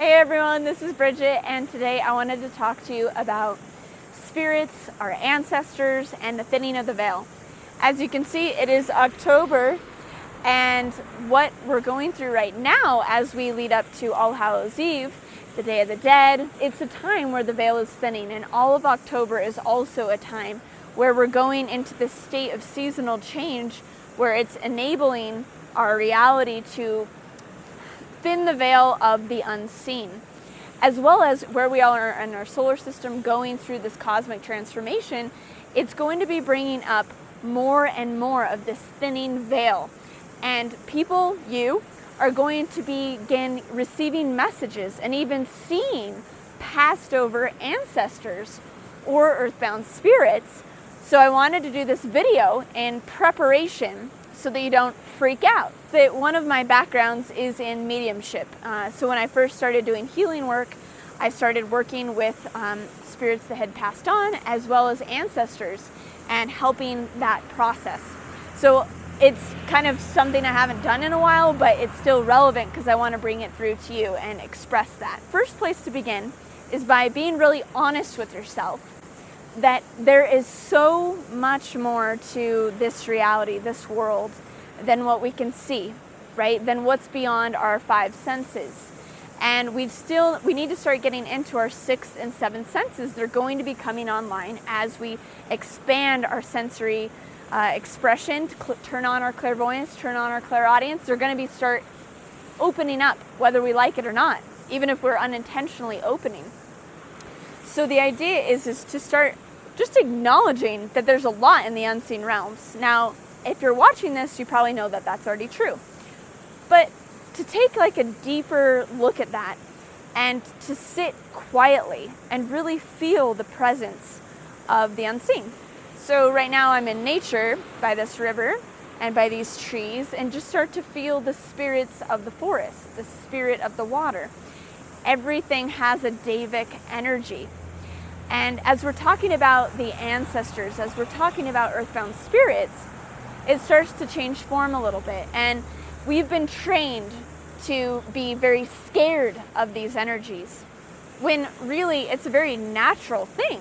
Hey everyone, this is Bridget, and today I wanted to talk to you about spirits, our ancestors, and the thinning of the veil. As you can see, it is October, and what we're going through right now as we lead up to All Hallows Eve, the Day of the Dead, it's a time where the veil is thinning, and all of October is also a time where we're going into this state of seasonal change where it's enabling our reality to thin the veil of the unseen, as well as where we are in our solar system going through this cosmic transformation. It's going to be bringing up more and more of this thinning veil, and people, you, are going to begin receiving messages and even seeing passed over ancestors or earthbound spirits. So I wanted to do this video in preparation so that you don't freak out. One of my backgrounds is in mediumship. So when I first started doing healing work, I started working with spirits that had passed on, as well as ancestors, and helping that process. So it's kind of something I haven't done in a while, but it's still relevant because I want to bring it through to you and express that. First place to begin is by being really honest with yourself that there is so much more to this reality, this world, than what we can see, right? Than what's beyond our five senses. And we need to start getting into our sixth and seventh senses. They're going to be coming online as we expand our sensory expression, to turn on our clairvoyance, turn on our clairaudience. They're going to start opening up, whether we like it or not, even if we're unintentionally opening. So the idea is to start just acknowledging that there's a lot in the unseen realms. Now, if you're watching this, you probably know that that's already true. But to take like a deeper look at that and to sit quietly and really feel the presence of the unseen. So right now I'm in nature by this river and by these trees, and just start to feel the spirits of the forest, the spirit of the water. Everything has a Davic energy. And as we're talking about the ancestors, as we're talking about earthbound spirits, it starts to change form a little bit. And we've been trained to be very scared of these energies, when really it's a very natural thing.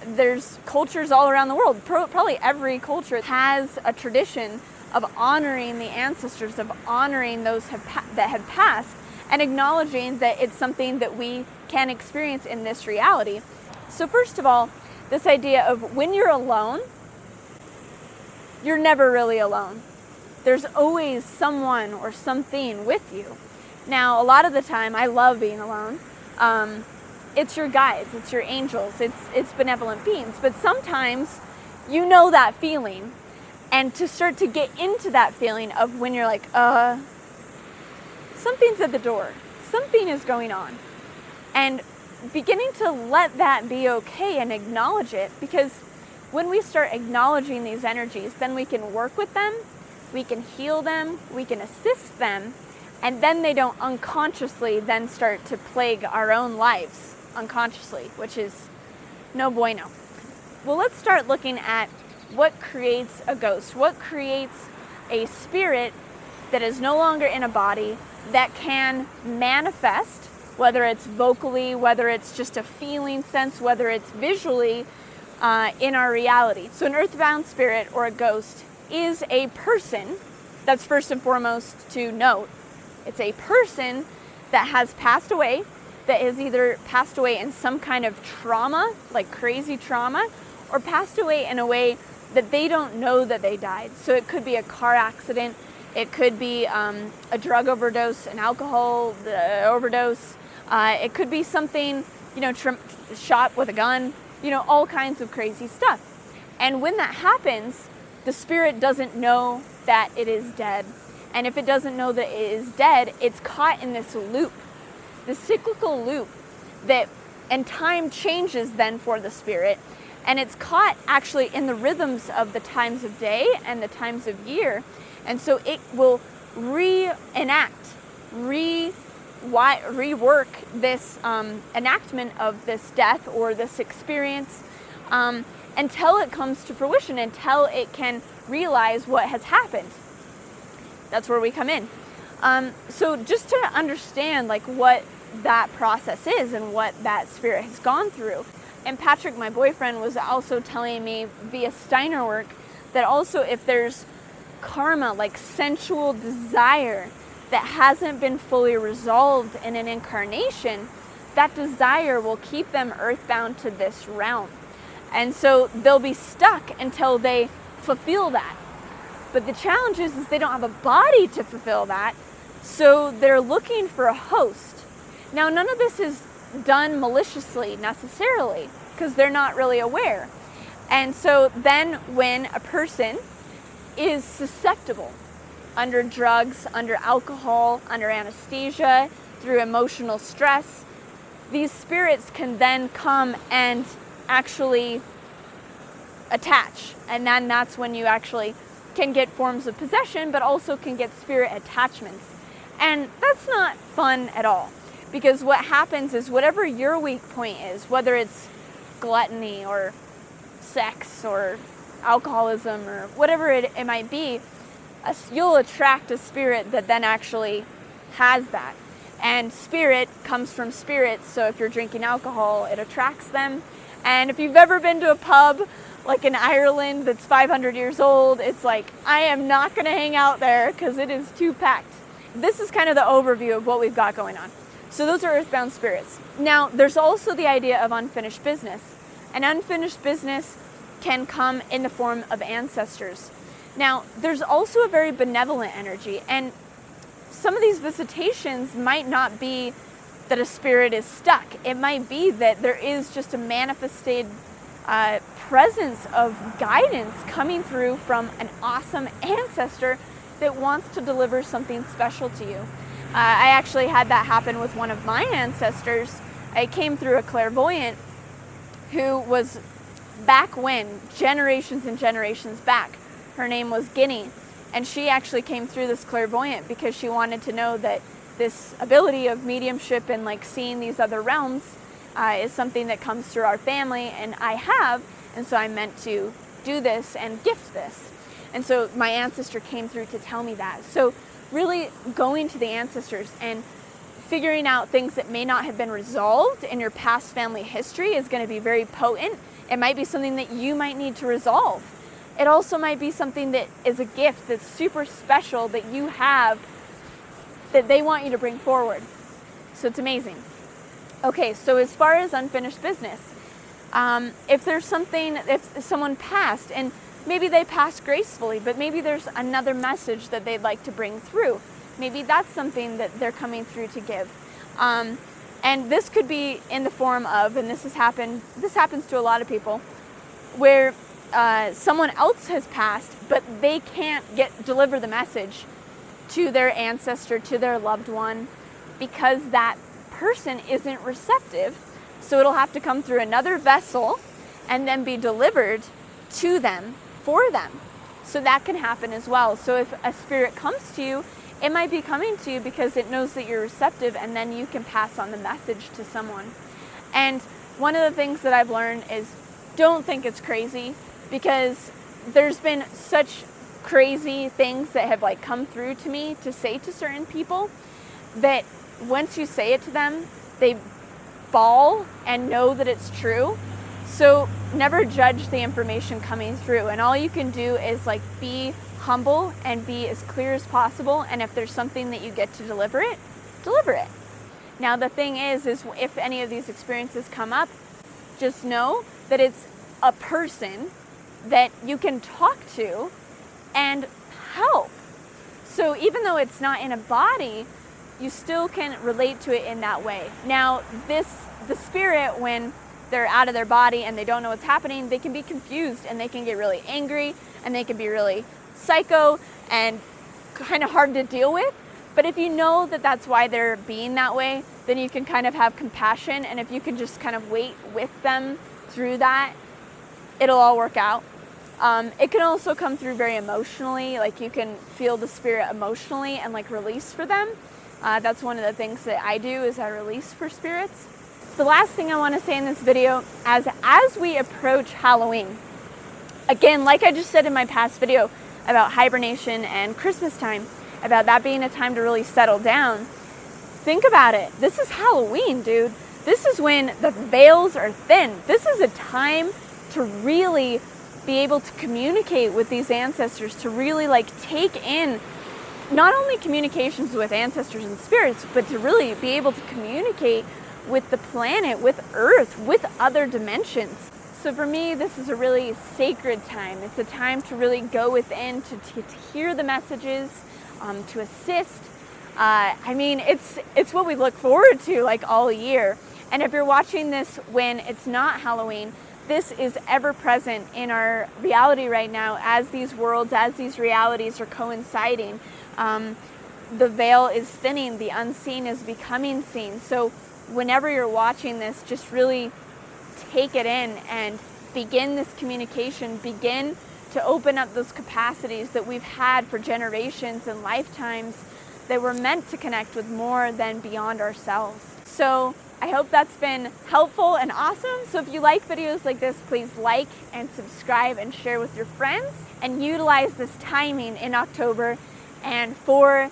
There's cultures all around the world, probably every culture has a tradition of honoring the ancestors, of honoring those that have passed, and acknowledging that it's something that we can experience in this reality. So first of all, this idea of when you're alone, you're never really alone. There's always someone or something with you. Now, a lot of the time, I love being alone. It's your guides, it's your angels, it's benevolent beings. But sometimes you know that feeling, and to start to get into that feeling of when you're like, something's at the door, something is going on, and beginning to let that be okay and acknowledge it, because when we start acknowledging these energies, then we can work with them, we can heal them, we can assist them, and then they don't unconsciously then start to plague our own lives unconsciously, which is no bueno. Well, let's start looking at what creates a ghost, what creates a spirit that is no longer in a body, that can manifest, whether it's vocally, whether it's just a feeling sense, whether it's visually, in our reality. So an earthbound spirit or a ghost is a person. That's first and foremost to note. It's a person that has passed away, that has either passed away in some kind of trauma, like crazy trauma, or passed away in a way that they don't know that they died. So it could be a car accident, it could be a drug overdose, an alcohol overdose, it could be something, shot with a gun, all kinds of crazy stuff. And when that happens, the spirit doesn't know that it is dead. And if it doesn't know that it is dead, it's caught in this loop, this cyclical loop and time changes then for the spirit. And it's caught actually in the rhythms of the times of day and the times of year. And so it will reenact, rework this enactment of this death or this experience until it comes to fruition, until it can realize what has happened. That's where we come in. So just to understand like what that process is and what that spirit has gone through. And Patrick, my boyfriend, was also telling me via Steiner work that also if there's karma, like sensual desire that hasn't been fully resolved in an incarnation, that desire will keep them earthbound to this realm. And so they'll be stuck until they fulfill that. But the challenge is they don't have a body to fulfill that, so they're looking for a host. Now, none of this is done maliciously necessarily, because they're not really aware. And so then when a person is susceptible under drugs, under alcohol, under anesthesia, through emotional stress, these spirits can then come and actually attach. And then that's when you actually can get forms of possession, but also can get spirit attachments. And that's not fun at all, because what happens is whatever your weak point is, whether it's gluttony or sex or alcoholism or whatever it might be, you'll attract a spirit that then actually has that. And spirit comes from spirits, so if you're drinking alcohol, it attracts them. And if you've ever been to a pub, like in Ireland, that's 500 years old, it's like, I am not going to hang out there because it is too packed. This is kind of the overview of what we've got going on. So those are earthbound spirits. Now, there's also the idea of unfinished business. And unfinished business can come in the form of ancestors. Now, there's also a very benevolent energy, and some of these visitations might not be that a spirit is stuck. It might be that there is just a manifested presence of guidance coming through from an awesome ancestor that wants to deliver something special to you. I actually had that happen with one of my ancestors. I came through a clairvoyant who was back when, generations and generations back. Her name was Guinea, and she actually came through this clairvoyant because she wanted to know that this ability of mediumship and like seeing these other realms is something that comes through our family, and I have, and so I meant to do this and gift this. And so my ancestor came through to tell me that. So really going to the ancestors and figuring out things that may not have been resolved in your past family history is going to be very potent. It might be something that you might need to resolve. It also might be something that is a gift that's super special that you have that they want you to bring forward. So it's amazing. Okay, so as far as unfinished business, if there's something, if someone passed and maybe they passed gracefully, but maybe there's another message that they'd like to bring through. Maybe that's something that they're coming through to give. And this could be in the form of, and this happens to a lot of people, where someone else has passed, but they can't deliver the message to their ancestor, to their loved one, because that person isn't receptive. So it'll have to come through another vessel and then be delivered to them, for them. So that can happen as well. So if a spirit comes to you, it might be coming to you because it knows that you're receptive, and then you can pass on the message to someone. And one of the things that I've learned is don't think it's crazy, because there's been such crazy things that have like come through to me to say to certain people that once you say it to them, they bawl and know that it's true. So never judge the information coming through, and all you can do is like be humble and be as clear as possible, and if there's something that you get to deliver it, deliver it. Now the thing is if any of these experiences come up, just know that it's a person that you can talk to and help. So even though it's not in a body, you still can relate to it in that way. Now the spirit, when they're out of their body and they don't know what's happening, they can be confused and they can get really angry and they can be really psycho and kind of hard to deal with. But if you know that that's why they're being that way, then you can kind of have compassion, and if you can just kind of wait with them through that, it'll all work out. It can also come through very emotionally, like you can feel the spirit emotionally and like release for them. That's one of the things that I do, is I release for spirits. The last thing I want to say in this video, as we approach Halloween, again, like I just said in my past video about hibernation and Christmas time, about that being a time to really settle down, Think about it. This is Halloween, dude. This is when the veils are thin. This is a time to really be able to communicate with these ancestors, to really like take in not only communications with ancestors and spirits, but to really be able to communicate with the planet, with Earth, with other dimensions. So for me, this is a really sacred time. It's a time to really go within, to hear the messages, to assist. I mean, it's what we look forward to like all year. And if you're watching this when it's not Halloween, this is ever present in our reality right now as these worlds, as these realities are coinciding. The veil is thinning, the unseen is becoming seen. So whenever you're watching this, just really take it in and begin this communication, begin to open up those capacities that we've had for generations and lifetimes that we're meant to connect with more than beyond ourselves. So I hope that's been helpful and awesome. So if you like videos like this, please like and subscribe and share with your friends, and utilize this timing in October and for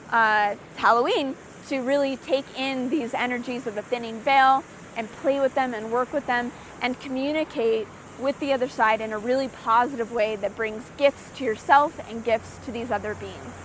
Halloween to really take in these energies of the thinning veil and play with them and work with them and communicate with the other side in a really positive way that brings gifts to yourself and gifts to these other beings.